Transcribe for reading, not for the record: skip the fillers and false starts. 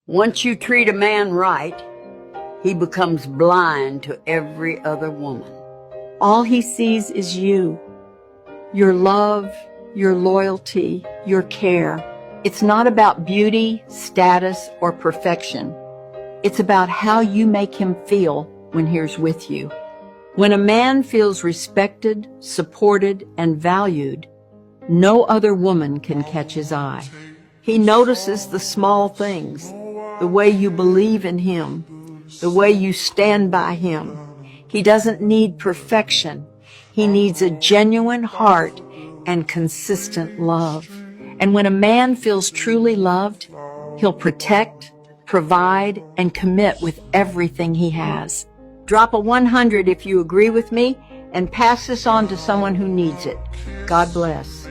Once you treat a man right, he becomes blind to every other woman. All he sees is you, your love, your loyalty, your care. It's not about beauty, status, or perfection. It's about how you make him feel when he's with you. When a man feels respected, supported, and valued, no other woman can catch his eye. He notices the small things, the way you believe in him, the way you stand by him. He doesn't need perfection. He needs a genuine heart and consistent love. And when a man feels truly loved, he'll protect, provide, and commit with everything he has. Drop a 100 if you agree with me, and pass this on to someone who needs it. God bless.